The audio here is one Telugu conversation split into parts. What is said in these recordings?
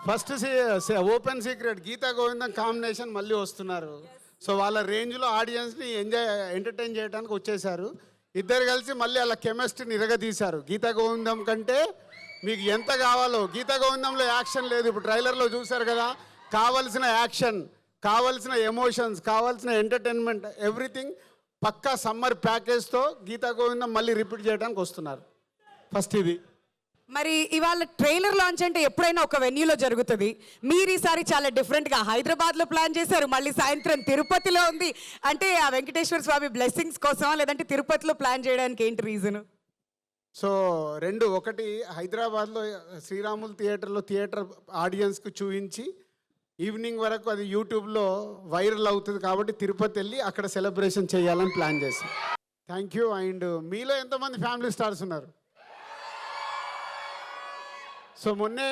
ఫస్ట్ ఓపెన్ సీక్రెట్ గీతా గోవిందం కాంబినేషన్ మళ్ళీ వస్తున్నారు. సో వాళ్ళ రేంజ్లో ఆడియన్స్ని ఎంటర్టైన్ చేయడానికి వచ్చేసారు. ఇద్దరు కలిసి మళ్ళీ వాళ్ళ కెమిస్ట్రీని ఇరగదీశారు. గీతా గోవిందం కంటే మీకు ఎంత కావాలో, గీతా గోవిందంలో యాక్షన్ లేదు. ఇప్పుడు ట్రైలర్లో చూశారు కదా, కావలసిన యాక్షన్, కావలసిన ఎమోషన్స్, కావాల్సిన ఎంటర్టైన్మెంట్, ఎవ్రీథింగ్ పక్కా సమ్మర్ ప్యాకేజ్తో గీతా గోవిందం మళ్ళీ రిపీట్ చేయడానికి వస్తున్నారు. ఫస్ట్ ఇది. మరి ఇవాళ ట్రైలర్ లాంచ్ అంటే ఎప్పుడైనా ఒక వెన్యూలో జరుగుతుంది. మీరు ఈసారి చాలా డిఫరెంట్గా హైదరాబాద్లో ప్లాన్ చేశారు, మళ్ళీ సాయంత్రం తిరుపతిలో ఉంది. అంటే ఆ వెంకటేశ్వర స్వామి బ్లెస్సింగ్స్ కోసమా, లేదంటే తిరుపతిలో ప్లాన్ చేయడానికి ఏంటి రీజన్? సో రెండు, ఒకటి హైదరాబాద్లో శ్రీరాములు థియేటర్ ఆడియన్స్కి చూపించి ఈవినింగ్ వరకు అది యూట్యూబ్లో వైరల్ అవుతుంది కాబట్టి తిరుపతి వెళ్ళి అక్కడ సెలబ్రేషన్ చేయాలని ప్లాన్ చేశాం. Thank you. అండ్ మీలో ఎంతమంది ఫ్యామిలీ స్టార్స్ ఉన్నారు? సో మొన్నే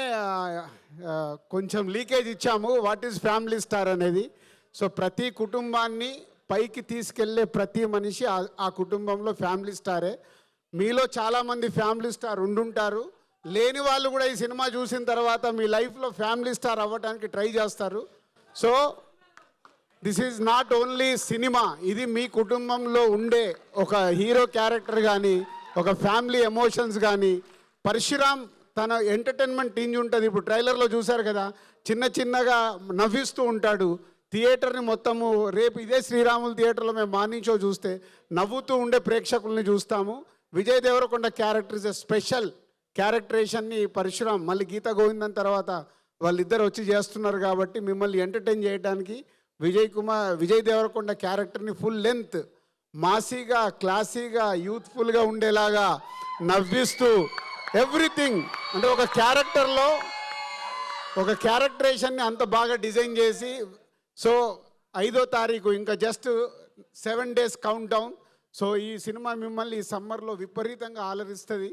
కొంచెం లీకేజ్ ఇచ్చాము, వాట్ ఈజ్ ఫ్యామిలీ స్టార్ అనేది. సో ప్రతి కుటుంబాన్ని పైకి తీసుకెళ్లే ప్రతి మనిషి ఆ కుటుంబంలో ఫ్యామిలీ స్టారే. మీలో చాలామంది ఫ్యామిలీ స్టార్ ఉండుంటారు. లేని వాళ్ళు కూడా ఈ సినిమా చూసిన తర్వాత మీ లైఫ్లో ఫ్యామిలీ స్టార్ అవ్వడానికి ట్రై చేస్తారు. So this is not only cinema, ఇది మీ కుటుంబంలో ఉండే ఒక హీరో క్యారెక్టర్ కానీ, ఒక ఫ్యామిలీ ఎమోషన్స్ కానీ. పరశురామ్ తన ఎంటర్టైన్మెంట్ టీంజ్ ఉంటుంది. ఇప్పుడు ట్రైలర్లో చూశారు కదా, చిన్న చిన్నగా నవ్విస్తూ ఉంటాడు థియేటర్ని మొత్తము. రేపు ఇదే శ్రీరాములు థియేటర్లో మేము మార్నింగ్ షో చూస్తే నవ్వుతూ ఉండే ప్రేక్షకుల్ని చూస్తాము. Vijay Deverakonda character is a special క్యారెక్టరేషన్ని పరశురామ్ మళ్ళీ గీతా గోవిందం తర్వాత వాళ్ళిద్దరు వచ్చి చేస్తున్నారు కాబట్టి మిమ్మల్ని ఎంటర్టైన్ చేయడానికి విజయ్ దేవరకొండ క్యారెక్టర్ని ఫుల్ లెంత్ మాసీగా, క్లాసీగా, యూత్ఫుల్గా ఉండేలాగా నవ్విస్తూ ఎవ్రీథింగ్, అంటే ఒక క్యారెక్టర్లో ఒక క్యారెక్టరేషన్ని అంత బాగా డిజైన్ చేసి. సో 5వ తారీఖు ఇంకా just 7 days count down. So ఈ సినిమా మిమ్మల్ని ఈ సమ్మర్లో విపరీతంగా ఆలరిస్తుంది.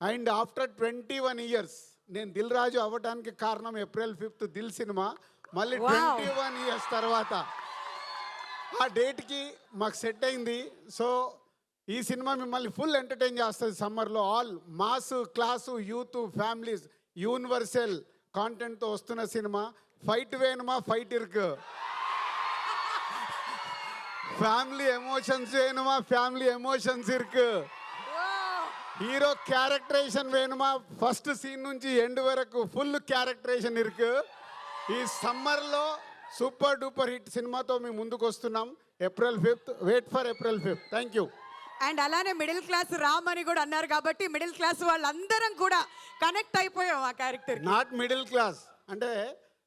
అండ్ ఆఫ్టర్ 21 years నేను దిల్ రాజు అవ్వడానికి కారణం April 5th దిల్ సినిమా. మళ్ళీ 21 years తర్వాత ఆ డేట్కి మాకు సెట్ అయింది. సో ఈ సినిమా మిమ్మల్ని ఫుల్ ఎంటర్టైన్ చేస్తుంది సమ్మర్లో. All mass, class, youth, families, universal కాంటెంట్తో వస్తున్న సినిమా. ఫైట్ వేணுమా ఫైట్ ఇరుకు, ఫ్యామిలీ ఎమోషన్స్ వేணுమా ఫ్యామిలీ ఎమోషన్స్ ఇరుకు, హీరో క్యారెక్టరేషన్ వేணுమా ఫస్ట్ సీన్ నుంచి ఎండ్ వరకు ఫుల్ క్యారెక్టరేషన్ ఇరుకు. ఈ సమ్మర్లో సూపర్ డూపర్ హిట్ సినిమాతో మేము ముందుకు వస్తున్నాం. April 5th, wait for April 5th. Thank you. And అలానే మిడిల్ క్లాస్ రామ్ అని కూడా అన్నారు కాబట్టి మిడిల్ క్లాస్ వాళ్ళందరం కూడా కనెక్ట్ అయిపోయాం ఆ క్యారెక్టర్. నాట్ మిడిల్ క్లాస్ అంటే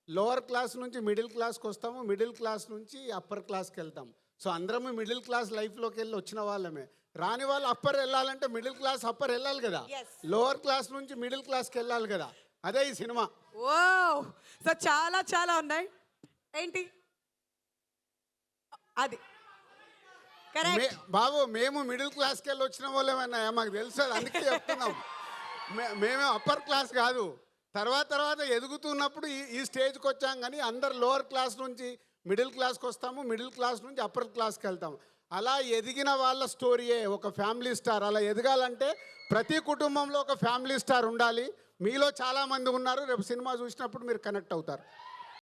లోవర్ క్లాస్ నుంచి మిడిల్ క్లాస్కి వస్తాము, మిడిల్ క్లాస్ నుంచి అప్పర్ క్లాస్కి వెళ్తాం. సో అందరము మిడిల్ క్లాస్ లైఫ్లోకి వెళ్ళి వచ్చిన వాళ్ళమే. రాని వాళ్ళు అప్పర్ వెళ్ళాలంటే మిడిల్ క్లాస్ అప్పర్ వెళ్ళాలి కదా, లోవర్ క్లాస్ నుంచి మిడిల్ క్లాస్కి వెళ్ళాలి కదా. అదే ఈ సినిమా. ఓ సో చాలా చాలా ఉన్నాయి. ఏంటి అది బాబు, మేము మిడిల్ క్లాస్కి వెళ్ళి వచ్చిన వాళ్ళేమన్నా మాకు తెలుసు, అందుకే చెప్తున్నాం. మేమే అప్పర్ క్లాస్ కాదు, తర్వాత ఎదుగుతున్నప్పుడు ఈ స్టేజ్కి వచ్చాం. కానీ అందరు లోవర్ క్లాస్ నుంచి మిడిల్ క్లాస్కి వస్తాము, మిడిల్ క్లాస్ నుంచి అప్పర్ క్లాస్కి వెళ్తాము. అలా ఎదిగిన వాళ్ళ స్టోరీయే ఒక ఫ్యామిలీ స్టార్. అలా ఎదగాలంటే ప్రతి కుటుంబంలో ఒక ఫ్యామిలీ స్టార్ ఉండాలి. మీలో చాలామంది ఉన్నారు, రేపు సినిమా చూసినప్పుడు మీరు కనెక్ట్ అవుతారు.